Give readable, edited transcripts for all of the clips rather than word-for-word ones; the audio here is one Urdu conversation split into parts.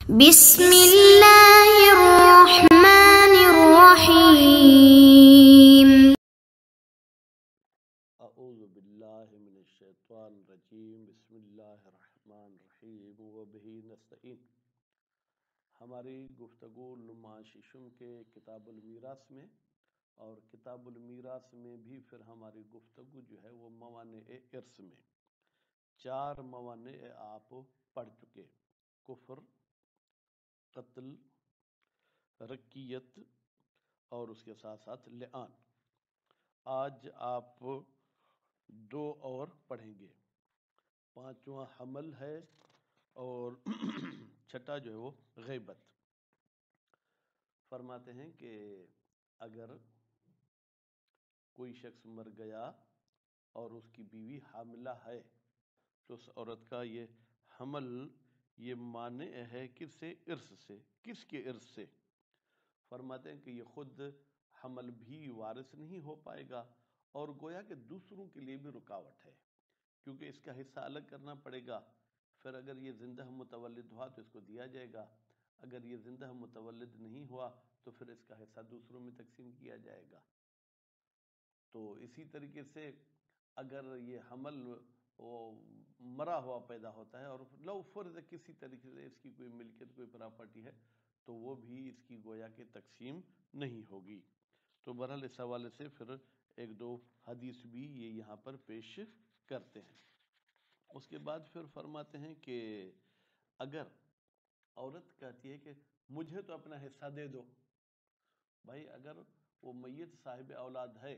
بسم اللہ الرحمن الرحیم۔ اعوذ باللہ من الشیطان الرجیم، بسم اللہ الرحمن الرحیم وبہ نستعین۔ ہماری گفتگو نما ششم کے کتاب المیراث میں اور کتاب المیراث میں بھی پھر ہماری گفتگو جو ہے وہ موانع ارث میں 4 موانع آپ پڑھ چکے: کفر، قتل، رقیت اور اس کے ساتھ ساتھ لعان۔ آج آپ 2 اور پڑھیں گے، 5واں حمل ہے اور 6واں جو ہے وہ غیبت۔ فرماتے ہیں کہ اگر کوئی شخص مر گیا اور اس کی بیوی حاملہ ہے تو اس عورت کا یہ حمل یہ مانع ہے کس سے؟ ارث سے۔ کس کے ارث سے؟ فرماتے ہیں کہ یہ خود حمل بھی وارث نہیں ہو پائے گا اور گویا کہ دوسروں کے لیے بھی رکاوٹ ہے، کیونکہ اس کا حصہ الگ کرنا پڑے گا۔ پھر اگر یہ زندہ متولد ہوا تو اس کو دیا جائے گا، اگر یہ زندہ متولد نہیں ہوا تو پھر اس کا حصہ دوسروں میں تقسیم کیا جائے گا۔ تو اسی طریقے سے اگر یہ حمل وہ مرا ہوا پیدا ہوتا ہے اور لو فرض کسی طریقے سے اس کی کوئی ملکیت، کوئی پراپرٹی ہے تو وہ بھی اس کی گویا کہ تقسیم نہیں ہوگی۔ تو بہرحال اس حوالے سے پھر 1-2 حدیث بھی یہ یہاں پر پیش کرتے ہیں۔ اس کے بعد پھر فرماتے ہیں کہ اگر عورت کہتی ہے کہ مجھے تو اپنا حصہ دے دو، بھائی اگر وہ میت صاحب اولاد ہے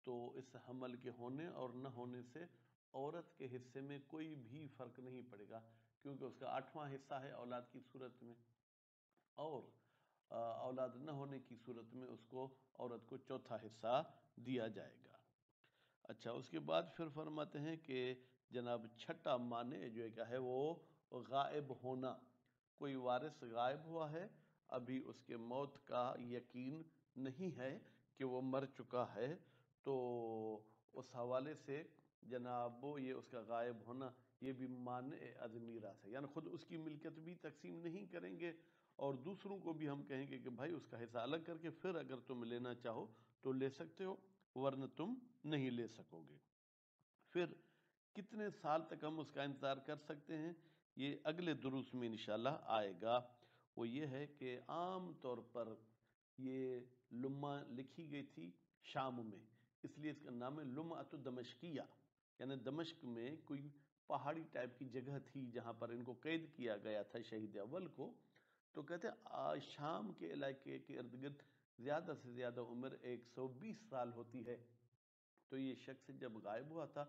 تو اس حمل کے ہونے اور نہ ہونے سے عورت کے حصے میں کوئی بھی فرق نہیں پڑے گا، کیونکہ اس کا 8واں حصہ ہے اولاد کی صورت میں، اور اولاد نہ ہونے کی صورت میں اس کو عورت کو 4تھا حصہ دیا جائے گا۔ اچھا، اس کے بعد پھر فرماتے ہیں کہ جناب 6واں معنی جو کیا ہے وہ غائب ہونا۔ کوئی وارث غائب ہوا ہے، ابھی اس کے موت کا یقین نہیں ہے کہ وہ مر چکا ہے، تو اس حوالے سے جناب یہ اس کا غائب ہونا یہ بھی مانع از میراث ہے، یعنی خود اس کی ملکیت بھی تقسیم نہیں کریں گے اور دوسروں کو بھی ہم کہیں گے کہ بھائی اس کا حصہ الگ کر کے پھر اگر تم لینا چاہو تو لے سکتے ہو، ورنہ تم نہیں لے سکو گے۔ پھر کتنے سال تک ہم اس کا انتظار کر سکتے ہیں، یہ اگلے دروس میں انشاءاللہ آئے گا۔ وہ یہ ہے کہ عام طور پر یہ لمہ لکھی گئی تھی شام میں، اس لیے اس کا نام ہے لمعۃ دمشقیہ، یعنی دمشق میں کوئی پہاڑی ٹائپ کی جگہ تھی جہاں پر ان کو قید کیا گیا تھا شہید اول کو۔ تو کہتے ہیں شام کے علاقے کے ارد گرد زیادہ سے زیادہ عمر 120 سال ہوتی ہے، تو یہ شخص جب غائب ہوا تھا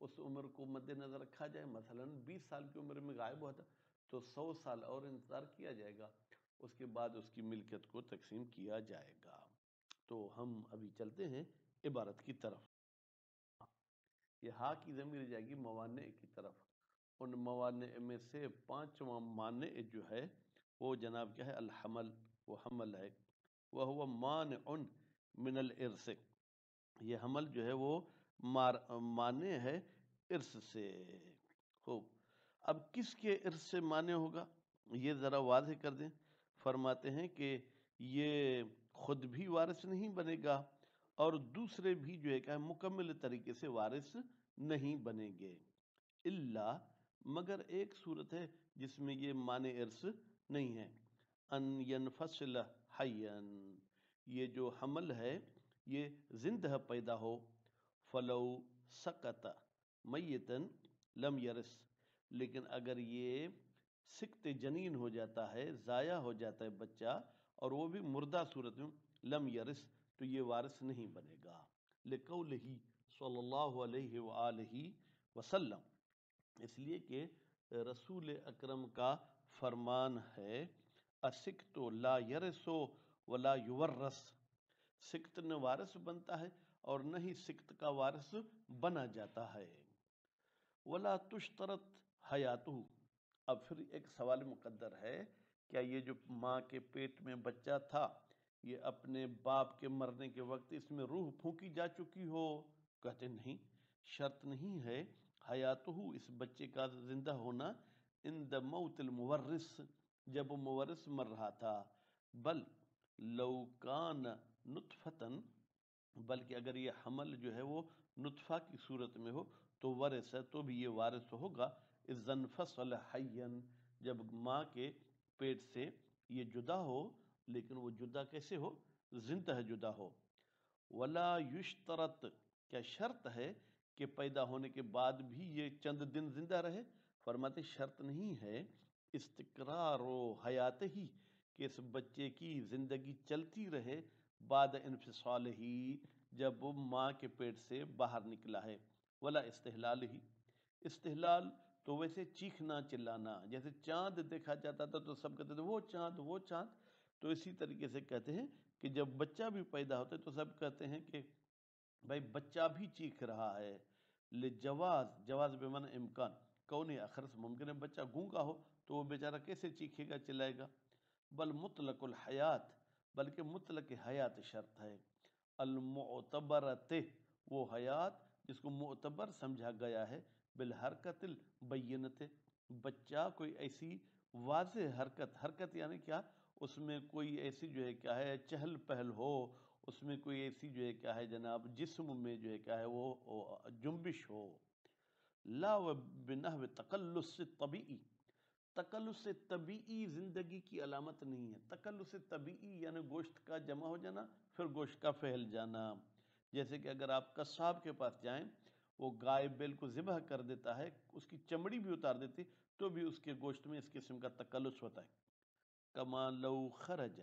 اس عمر کو مد نظر رکھا جائے، مثلا 20 سال کی عمر میں غائب ہوا تھا تو 100 سال اور انتظار کیا جائے گا، اس کے بعد اس کی ملکیت کو تقسیم کیا جائے گا۔ تو ہم ابھی چلتے ہیں عبارت کی طرف۔ یہ ہا کی ضمیر جائے گی موانع کی طرف، ان موانع میں سے 5واں مانع جو ہے وہ جناب کیا ہے؟ الحمل، وہ حمل ہے، وہو مانع من الارث، یہ حمل جو ہے وہ مانع ہے ارث سے۔ خوب، اب کس کے ارث سے مانع ہوگا یہ ذرا واضح کر دیں۔ فرماتے ہیں کہ یہ خود بھی وارث نہیں بنے گا اور دوسرے بھی جو ہے کہ مکمل طریقے سے وارث نہیں بنیں گے، الا مگر ایک صورت ہے جس میں یہ مانع ارث نہیں ہے، ان ینفصل حیا، یہ جو حمل ہے یہ زندہ پیدا ہو، فلو سقط میتا لم یرث، لیکن اگر یہ سقط جنین ہو جاتا ہے، ضائع ہو جاتا ہے بچہ اور وہ بھی مردہ صورت میں، لم یرث تو یہ وارث نہیں بنے گا، لقولہ صلی اللہ علیہ وآلہ وسلم، اس لیے کہ رسول اکرم کا فرمان ہے السقط لا یرث ولا یورث، سقط نہ وارث بنتا ہے اور نہ ہی سقط کا وارث بنا جاتا ہے، ولا تشترط حیاتہ۔ اب پھر ایک سوال مقدر ہے، کیا یہ جو ماں کے پیٹ میں بچہ تھا یہ اپنے باپ کے مرنے کے وقت اس میں روح پھونکی جا چکی ہو؟ کہتے نہیں، شرط نہیں ہے، حیاتہ اس بچے کا زندہ ہونا عند موت المورث، جب وہ مورث مر رہا تھا، بل لو کان نطفتن، بلکہ اگر یہ حمل جو ہے وہ نطفہ کی صورت میں ہو تو ورث ہے، تو بھی یہ وارث ہوگا، اذ انفصل حیا، جب ماں کے پیٹ سے یہ جدا ہو، لیکن وہ جدا کیسے ہو؟ زندہ جدا ہو۔ ولا یشترط، کیا شرط ہے کہ پیدا ہونے کے بعد بھی یہ چند دن زندہ رہے؟ فرماتے شرط نہیں ہے، استقرار و حیات ہی، کہ اس بچے کی زندگی چلتی رہے بعد انفصال ہی، جب وہ ماں کے پیٹ سے باہر نکلا ہے۔ ولا استحلال ہی، استحلال تو ویسے چیخنا چلانا، جیسے چاند دیکھا جاتا تھا تو سب کہتے تھے وہ چاند وہ چاند، تو اسی طریقے سے کہتے ہیں کہ جب بچہ بھی پیدا ہوتا ہے تو سب کہتے ہیں کہ بھائی بچہ بھی چیخ رہا ہے۔ لجواز، جواز بمعنی امکان، کون اخرس، ممکن ہے بچہ گونگا ہو تو وہ بیچارہ کیسے چیخے گا چلائے گا۔ بل مطلق الحیات، بلکہ مطلق حیات شرط ہے۔ المعتبرت، وہ حیات جس کو معتبر سمجھا گیا ہے، بالحرکت البینت، بچہ کوئی ایسی واضح حرکت، حرکت یعنی کیا؟ اس میں کوئی ایسی جو ہے کیا ہے چہل پہل ہو، اس میں کوئی ایسی جو ہے کیا ہے جناب جسم میں جو ہے کیا ہے وہ جنبش ہو۔ لا و بنحو تقلص طبیعی، تقلص طبیعی زندگی کی علامت نہیں ہے۔ تقلص طبیعی یعنی گوشت کا جمع ہو جانا، پھر گوشت کا پھیل جانا۔ جیسے کہ اگر آپ قصاب کے پاس جائیں، وہ گائے بیل کو ذبح کر دیتا ہے، اس کی چمڑی بھی اتار دیتی، تو بھی اس کے گوشت میں اس قسم کا تقلص ہوتا ہے۔ کما لو خرج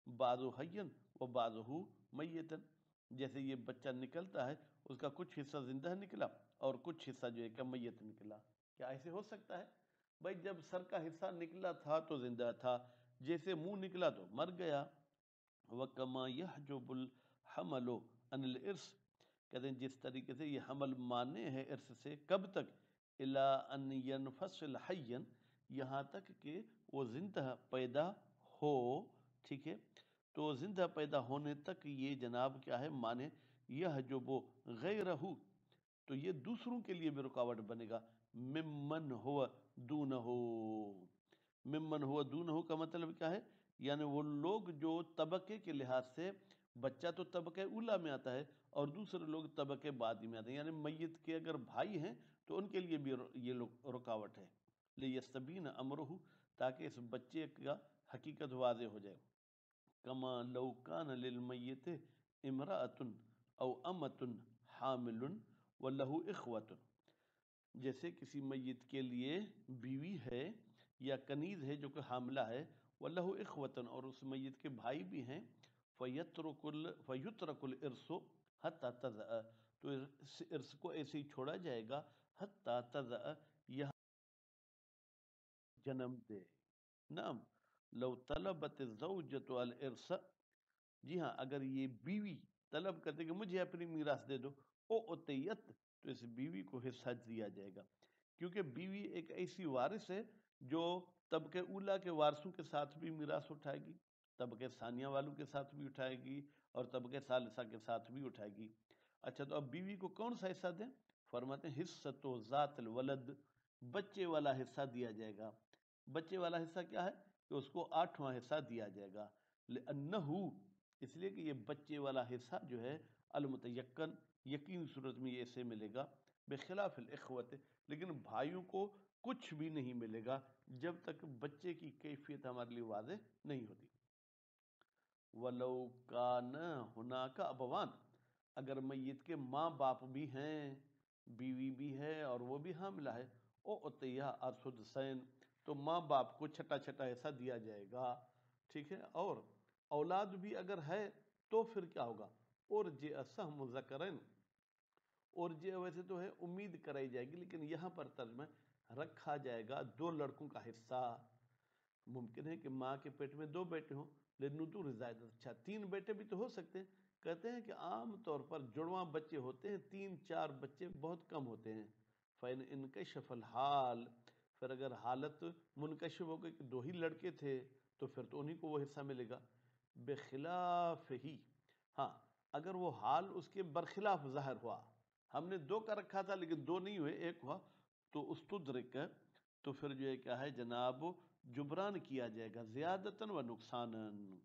بعض حیا و بعض میتا، جیسے یہ بچہ نکلتا ہے اس کا کچھ حصہ زندہ نکلا اور کچھ حصہ جو ہے کہ میت نکلا۔ کیا ایسے ہو سکتا ہے؟ بھائی جب سر کا حصہ نکلا تھا تو زندہ تھا، جیسے منہ نکلا تو مر گیا۔ وَكَمَا يَحْجُبُ الْحَمَلُ عَنِ الْإِرْثِ، کہتے ہیں جس طریقے سے یہ حمل مانے ہے ارث سے، کب تک؟ إِلَىٰ أَنْ يَنْفَصِلَ حَيًّا، یہاں تک کہ وہ زندہ پیدا ہو، ٹھیک ہے؟ تو زندہ پیدا ہونے تک یہ جناب کیا ہے مانے، يَحْجُبُ غَيْرَهُ، تو یہ دوسروں کے لیے بھی رکاوٹ بنے گا۔ ممن ہوا دونہ، ممن ہوا دونہ کا مطلب کیا ہے؟ یعنی وہ لوگ جو طبقے کے لحاظ سے، بچہ تو طبقے اولا میں آتا ہے اور دوسرے لوگ طبقے بعدی میں آتے ہیں، یعنی میت کے اگر بھائی ہیں تو ان کے لیے بھی یہ لوگ رکاوٹ ہے۔ لیستبین امرہ، تاکہ اس بچے کا حقیقت واضح ہو جائے۔ کما لو کان للمیت امرأۃ او امۃ حامل وَلَهُ اخوۃ، جیسے کسی میت کے لیے بیوی ہے یا کنیز ہے جو کہ حاملہ ہے، وَلَهُ اخوۃ، اور اس میت کے بھائی بھی ہیں، فَيُتْرَكُ الْإِرْثُ حَتَّى تَضَعَ، تو اس ارث کو ایسے ہی چھوڑا جائے گا، حَتَّى تَضَعَ، یہاں جنم دے۔ نعم، لو طلبت الزوجۃ الارث، جی ہاں اگر یہ بیوی طلب کرتے کہ مجھے اپنی میراث دے دو، او اتیت، تو اس بیوی کو حصہ دیا جائے گا، کیونکہ بیوی ایک ایسی وارث ہے جو طبقے اولا کے وارثوں کے ساتھ بھی میراث اٹھائے گی، طبقے ثانیہ والوں کے ساتھ بھی اٹھائے گی اور طبقے ثالثہ کے ساتھ بھی اٹھائے گی۔ اچھا تو اب بیوی کو کون سا حصہ دیں؟ فرماتے ہیں حصۃ و ذات الولد، بچے والا حصہ دیا جائے گا۔ بچے والا حصہ کیا ہے؟ کہ اس کو 8واں حصہ دیا جائے گا، لأنہ، اس لیے کہ یہ بچے والا حصہ جو ہے المتیقن، یقین صورت میں یہ اسے ملے گا، بخلاف الاخوت، لیکن بھائیوں کو کچھ بھی نہیں ملے گا جب تک بچے کی کیفیت ہمارے لیے واضح نہیں ہوتی۔ وَلَوْ كَانَ هُنَاكَ أَبَوَانِ، اگر میت کے ماں باپ بھی ہیں، بیوی بھی ہے اور وہ بھی حاملہ ہے، او عطیہ السدسین، تو ماں باپ کو چھٹا چھٹا حصہ دیا جائے گا، ٹھیک ہے؟ اور اولاد بھی اگر ہے تو پھر کیا ہوگا؟ ارجع سہم ذکرین، ارجع ویسے تو ہے امید کرائی جائے گی، لیکن یہاں پر ترجمہ رکھا جائے گا 2 لڑکوں کا حصہ۔ ممکن ہے کہ ماں کے پیٹ میں 2 بیٹے ہوں، لنذور زائد، اچھا 3 بیٹے بھی تو ہو سکتے ہیں۔ کہتے ہیں کہ عام طور پر جڑواں بچے ہوتے ہیں 3-4 بچے بہت کم ہوتے ہیں۔ فَإِنْ انکشف الحال، پھر اگر حالت منکشف ہو گئی کہ 2 ہی لڑکے تھے تو پھر تو انہی کو وہ حصہ ملے گا۔ بخلاف ہی، ہاں اگر وہ حال اس کے برخلاف ظاہر ہوا، ہم نے 2 کا رکھا تھا لیکن 2 نہیں ہوئے، 1 ہوا، تو استدرک، تو پھر جو ہے کیا ہے جناب جبران کیا جائے گا زیادتاً و نقصاناً.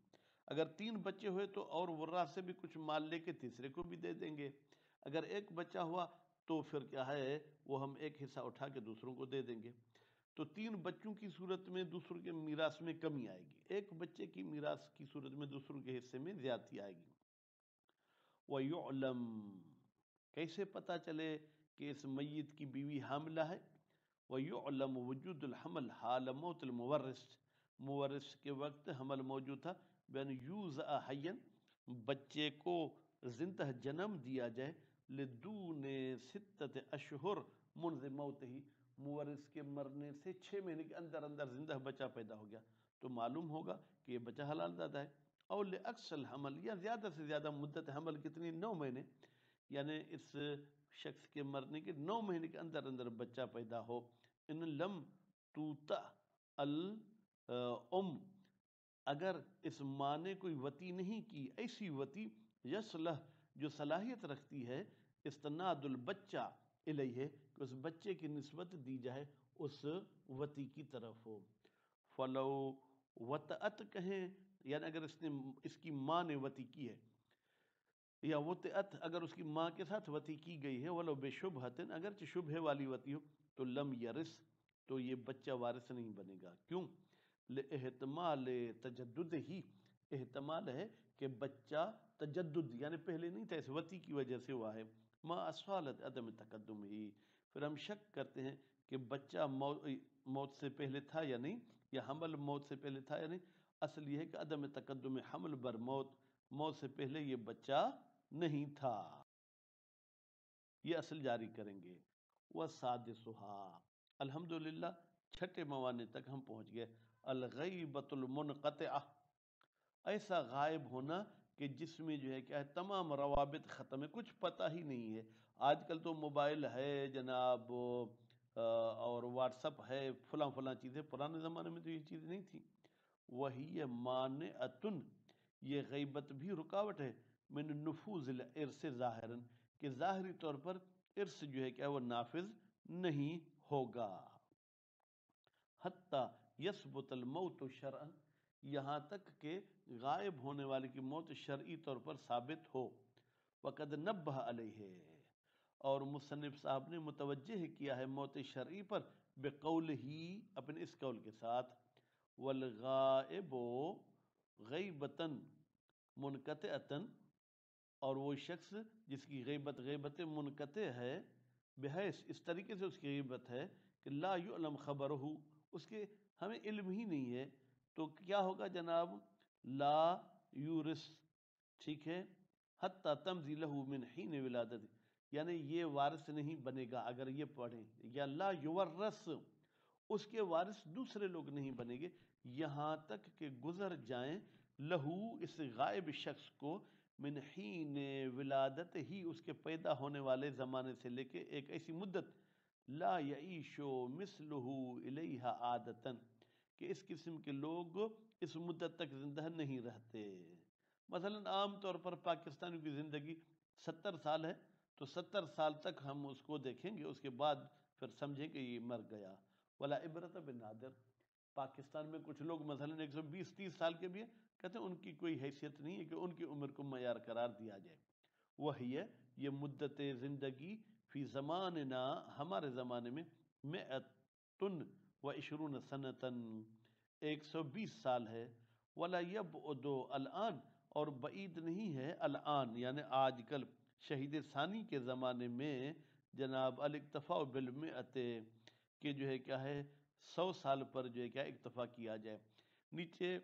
اگر 3 بچے ہوئے تو اور ورا سے بھی کچھ مال لے کے تیسرے کو بھی دے دیں گے. اگر 1 بچہ ہوا تو پھر کیا ہے وہ ہم 1 حصہ اٹھا کے دوسروں کو دے دیں گے. تو 3 بچوں کی صورت میں دوسروں کے میراث میں کمی آئے گی، 1 بچے کی میراث کی صورت میں دوسروں کے حصے میں زیادتی آئے گی. وَيُعْلَمْ، کیسے پتہ چلے کہ اس میت کی بیوی حاملہ ہے؟ وَيُعْلَمُ وجود الحمل حال موت المورث، مورث کے وقت حمل موجود تھا. بین یوزع حیاً، بچے کو زندہ جنم دیا جائے. لدون 6 اشہر منذ موت ہی، مورث کے مرنے سے 6 مہینے کے اندر اندر زندہ بچہ پیدا ہو گیا تو معلوم ہوگا کہ یہ بچہ حلال زادہ ہے. اور لأقصى الحمل، یا زیادہ سے زیادہ مدت حمل کتنی؟ 9 مہینے، یعنی اس شخص کے مرنے کے 9 مہینے کے اندر اندر بچہ پیدا ہو. ان لم توطأ الام، اگر اس ماں نے کوئی وتی نہیں کی، ایسی وتی یصلح جو صلاحیت رکھتی ہے استناد البچہ الیہ، کہ اس بچے کی نسبت دی جائے اس وتی کی طرف ہو. فلو وطأت کہیں، یعنی اگر اس کی ماں نے وتی کی ہے، یا وطئت اگر اس کی ماں کے ساتھ وتی کی گئی ہے، ولو بے شبہتن، اگرچہ شبہ والی وتی ہو، تو لم یرث، تو یہ بچہ وارث نہیں بنے گا. کیوں؟ لاحتمال تجدد ہی، احتمال ہے کہ بچہ تجدد یعنی پہلے نہیں تھا، اس وتی کی وجہ سے ہوا ہے. ما اصالت عدم تقدم ہی، پھر ہم شک کرتے ہیں کہ بچہ موت سے پہلے تھا یا نہیں، یا حمل موت سے پہلے تھا یا نہیں. اصل یہ ہے کہ عدم تقدم حمل بر موت، موت سے پہلے یہ بچہ نہیں تھا. یہ اصل جاری کریں گے. وَسَادِسُهَا، الحمدللہ 6 موانع تک ہم پہنچ گئے. الغیبۃ المنقطعہ، ایسا غائب ہونا کہ جس میں جو ہے کیا ہے تمام روابط ختم ہے، کچھ پتہ ہی نہیں ہے. آج کل تو موبائل ہے جناب، اور واٹس اپ ہے، فلاں فلاں چیزیں، پرانے زمانے میں تو یہ چیز نہیں تھی. وہی مانعۃ، یہ غیبت بھی رکاوٹ ہے. من نفوذ الارث ظاہراً، کہ ظاہری طور پر ارث جو ہے کیا وہ نافذ نہیں ہوگا. حتیٰ یثبت الموت شرعاً، یہاں تک کہ غائب ہونے والے کی موت شرعی طور پر ثابت ہو. وقد نبہ علیہ، اور مصنف صاحب نے متوجہ کیا ہے موت شرعی پر بقول ہی، اپنے اس قول کے ساتھ. والغائب غیبتاً منقطعتاً، اور وہ شخص جس کی غیبت منقطع ہے، بحیث اس طریقے سے اس کی غیبت ہے کہ لا یعلم خبرہ، اس کے ہمیں علم ہی نہیں ہے، تو کیا ہوگا جناب؟ لا یورث، ٹھیک ہے، حتی تمضی لہ من حین ولادت، یعنی یہ وارث نہیں بنے گا اگر یہ پڑھیں. یا لا یورث، اس کے وارث دوسرے لوگ نہیں بنیں گے یہاں تک کہ گزر جائیں لہو، اس غائب شخص کو، من حین ولادت ہی، اس کے پیدا ہونے والے زمانے سے لے کے ایک ایسی مدت، لا یعیش مثلہ الیہا عادتاً، کہ اس قسم کے لوگ اس مدت تک زندہ نہیں رہتے. مثلا عام طور پر پاکستانیوں کی زندگی 70 سال ہے، تو 70 سال تک ہم اس کو دیکھیں گے، اس کے بعد پھر سمجھیں کہ یہ مر گیا. ولا عبرت بنادر، پاکستان میں کچھ لوگ مثلا 120-30 سال کے بھی ہیں، کہتے ہیں ان کی کوئی حیثیت نہیں ہے کہ ان کی عمر کو معیار قرار دیا جائے. وہی ہے یہ مدت زندگی فی زماننا، ہمارے زمانے میں، 120 سنتاً، 120 سال ہے. ولا یبعد الآن، اور بعید نہیں ہے الآن یعنی آج کل، شہید ثانی کے زمانے میں جناب الاکتفاء بالمئت، کہ جو ہے کیا ہے 100 سال پر جو ہے کیا اکتفا کیا جائے. نیچے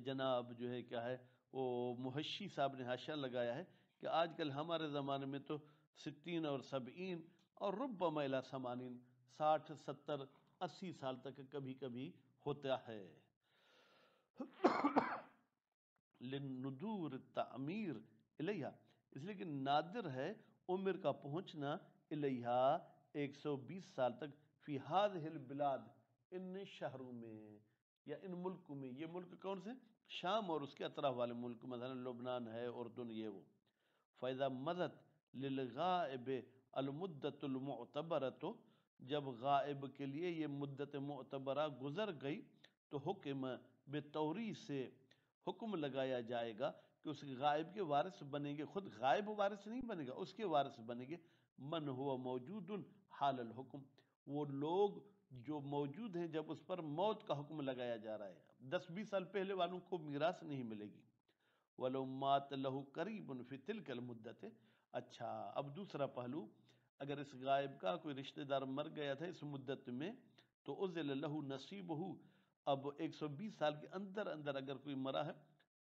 جناب جو ہے کیا ہے وہ محشی صاحب نے حاشیہ لگایا ہے کہ آج کل ہمارے زمانے میں تو 60 اور 70 اور ربما الی 80، 60 70 80 سال تک کبھی کبھی ہوتا ہے. لندور تعمیر الیہا، اس لیے کہ نادر ہے عمر کا پہنچنا الیہا 120 سال تک، فی ہذہ البلاد، ان شہروں میں یا ان ملکوں میں. یہ ملک کون سے؟ شام اور اس کے اطراف والے ملک، مثلا لبنان ہے، اردن، یہ وہ. فَإِذَا مَضَتْ لِلْغَائِبِ الْمُدَّةُ الْمُعْتَبَرَةُ، جب غائب کے لیے یہ مدت معتبرہ گزر گئی تو حکم بتوری سے حکم لگایا جائے گا کہ اس غائب کے وارث بنیں گے، خود غائب وارث نہیں بنے گا، اس کے وارث بنیں گے من ہوا موجود حال الحکم، وہ لوگ جو موجود ہیں جب اس پر موت کا حکم لگایا جا رہا ہے۔ 10-20 سال پہلے والوں کو میراث نہیں ملے گی۔ وَلَوْ مَاتَ لَهُ قَرِيبٌ فِي تِلْكَ الْمُدَّةِ۔ اچھا، اب دوسرا پہلو، اگر اس غائب کا کوئی رشتہ دار مر گیا تھا اس مدت میں تو عُزِلَ لَهُ نَصِيبُهُ، اب 120 سال کے اندر اندر اگر کوئی مرا ہے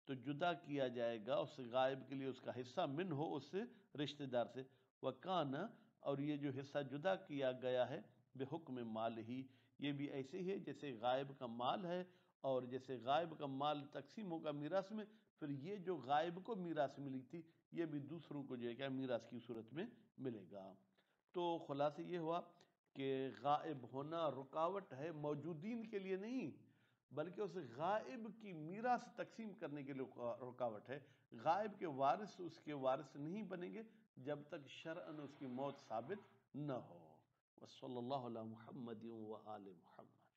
تو جدا کیا جائے گا اس غائب کے لیے اس کا حصہ من ہو اس رشتہ دار سے۔ وَكَانَ، اور یہ جو حصہ جدا کیا گیا ہے بحکم مال ہی، یہ بھی ایسے ہی ہے جیسے غائب کا مال ہے، اور جیسے غائب کا مال تقسیم ہوگا میراث میں، پھر یہ جو غائب کو میراث ملی تھی یہ بھی دوسروں کو جو ہے کیا میراث کی صورت میں ملے گا۔ تو خلاصہ یہ ہوا کہ غائب ہونا رکاوٹ ہے موجودین کے لیے نہیں، بلکہ اس غائب کی میراث تقسیم کرنے کے لیے رکاوٹ ہے۔ غائب کے وارث اس کے وارث نہیں بنیں گے جب تک شرعاً اس کی موت ثابت نہ ہو۔ وصلی اللہ علی محمد و آل محمد۔